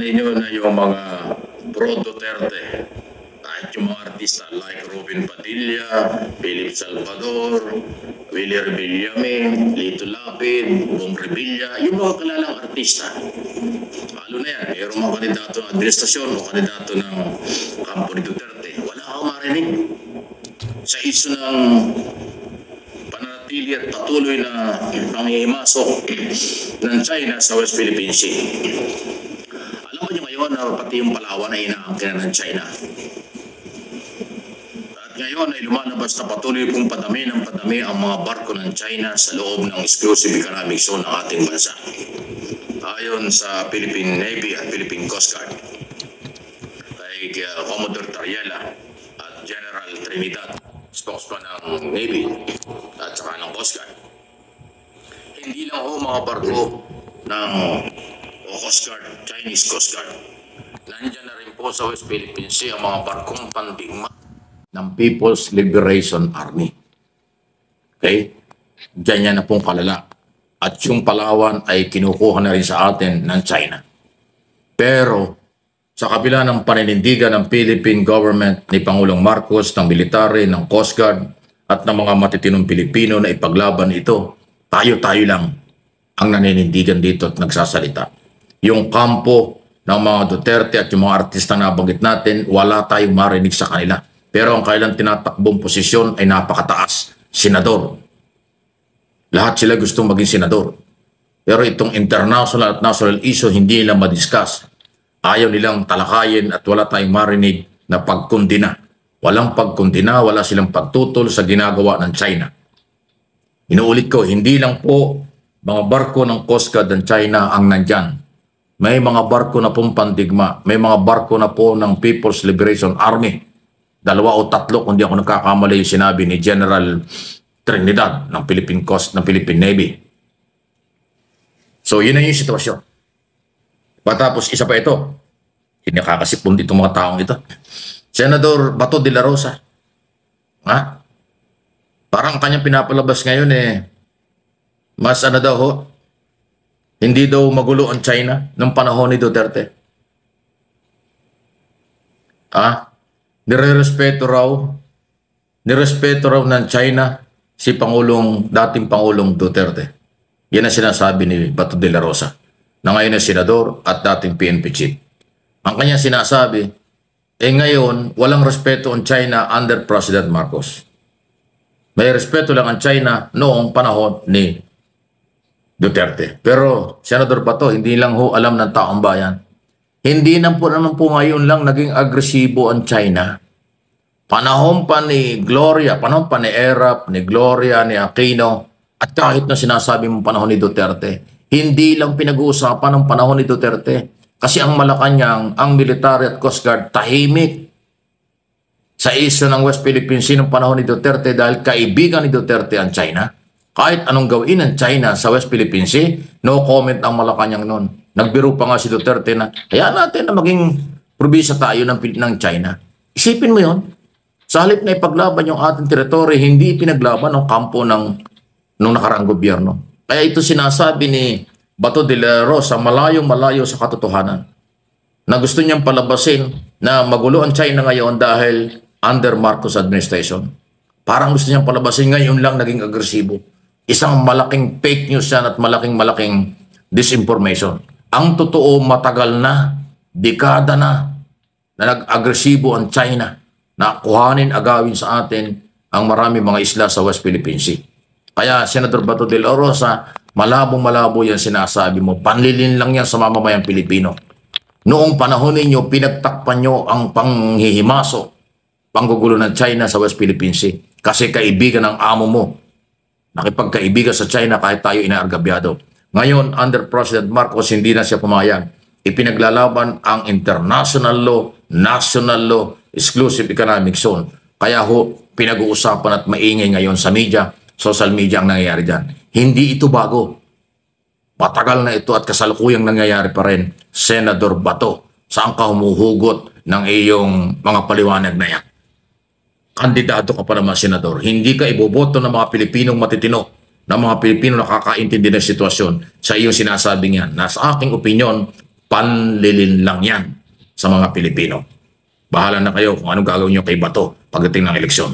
ninyo na yung mga pro-Duterte, kahit yung mga artista like Robin Padilla, Philip Salvador, Willie Rebillame, Lito Lapid, Bong Revilla, yung mga kalalang artista. Lalo na yan, mayroong mga kandidato ng administrasyon o kandidato ng kampo ni Duterte. Wala akong marinig sa iso ng pananatili at patuloy na panghihimasok ng China sa West Philippine Sea. Alam mo nyo ngayon na pati yung Palawan ay inaangkin ng China. At ngayon ay lumalabas na patuloy pong padami ng padami ang mga barko ng China sa loob ng exclusive economic zone ng ating bansa. Ayon sa Philippine Navy at Philippine Coast Guard, kay Commodore Tariela at General Trinidad, spokesman ng Navy at saka ng Coast Guard. Hindi lang ho mga barko ng Coast Guard, Chinese Coast Guard. Nandiyan na rin po sa West Philippine Sea ang mga barkong pandigma ng People's Liberation Army. Okay? Diyan yan na pong kalala. At yung Palawan ay kinukuha na rin sa atin ng China. Pero sa kabila ng paninindigan ng Philippine government ni Pangulong Marcos, ng military, ng Coast Guard at ng mga matitinong Pilipino na ipaglaban ito, tayo-tayo lang ang naninindigan dito at nagsasalita. Yung kampo ng mga Duterte at yung mga artista na nabanggit natin, wala tayong marinig sa kanila. Pero ang kailang tinatakbong posisyon ay napakataas, senador. Lahat sila gustong maging senador. Pero itong international at national issue hindi nila madiscuss. Ayaw nilang talakayin at wala tayong marinig na pagkundina. Walang pagkundina, wala silang pagtutol sa ginagawa ng China. Inuulit ko, hindi lang po mga barko ng Coast Guard ng China ang nandyan. May mga barko na pong pandigma. May mga barko na po ng People's Liberation Army. 2 o 3 kung di ako nagkakamali yung sinabi ni General Trinidad ng Philippine Coast, ng Philippine Navy. So, yun na yung sitwasyon. Patapos, isa pa ito. Hindi nakakasipon dito mga taong ito. Senador Bato de la Rosa. Ha? Parang kanyang pinapalabas ngayon mas ano daw ho, hindi daw magulo ang China ng panahon ni Duterte. Nirespeto raw ng China si dating Pangulong Duterte. Yan ang sinasabi ni Bato de la Rosa, na ngayon na senador at dating PNP chief. Ang kanya sinasabi, ngayon, walang respeto ang China under President Marcos. May respeto lang ang China noong panahon ni Duterte. Pero, Senador Bato, hindi lang ho alam ng taong bayan. Hindi naman po ngayon lang naging agresibo ang China. Panahon pa ni Gloria, panahon pa ni Erap, ni Gloria, ni Aquino, at kahit na sinasabi mong panahon ni Duterte, hindi lang pinag-uusapan ng panahon ni Duterte. Kasi ang Malacanang, ang military at Coast Guard, tahimik sa isla ng West Philippine Sea ng panahon ni Duterte dahil kaibigan ni Duterte ang China. Kahit anong gawin ng China sa West Philippine Sea, no comment ang Malacanang noon. Nagbiro pa nga si Duterte na, hayaan natin na maging probisa tayo ng China. Isipin mo yon. Sa halip na ipaglaban yung ating teritoryo, hindi pinaglaban ng kampo ng nakaraang gobyerno. Kaya ito sinasabi ni Bato de la Rosa, malayong-malayo sa katotohanan, na gusto niyang palabasin na magulo ang China ngayon dahil under Marcos administration. Parang gusto niyang palabasin ngayon lang naging agresibo. Isang malaking fake news yan at malaking disinformation. Ang totoo, matagal na, dekada na nag-agresibo ang China na kuhanin, agawin sa atin ang marami mga isla sa West Philippine Sea. Kaya, Senator Bato de la Rosa, malabo-malabo yan sinasabi mo. Panlilin lang yan sa mamamayang Pilipino. Noong panahon ninyo, pinagtakpan nyo ang panghihimaso, panggugulo ng China sa West Philippine Sea. Kasi kaibigan ng amo mo. Nakipagkaibigan sa China kahit tayo inaargabyado. Ngayon, under President Marcos, hindi na siya pumayag. Ipinaglalaban ang international law, national law, exclusive economic zone. Kaya pinag-uusapan at maingay ngayon sa media, social media ang nangyayari dyan. Hindi ito bago. Matagal na ito at kasalukuyang nangyayari pa rin. Senador Bato, saan ka humuhugot ng iyong mga paliwanag na yan? Kandidato ka pa naman, Senador. Hindi ka iboboto ng mga Pilipinong matitino, ng mga Pilipino nakakaintindi ng sitwasyon sa iyong sinasabing yan. Na sa aking opinion, Panlilin lang yan sa mga Pilipino. Bahala na kayo kung anong gagawin nyo kay Bato pagdating ng eleksyon.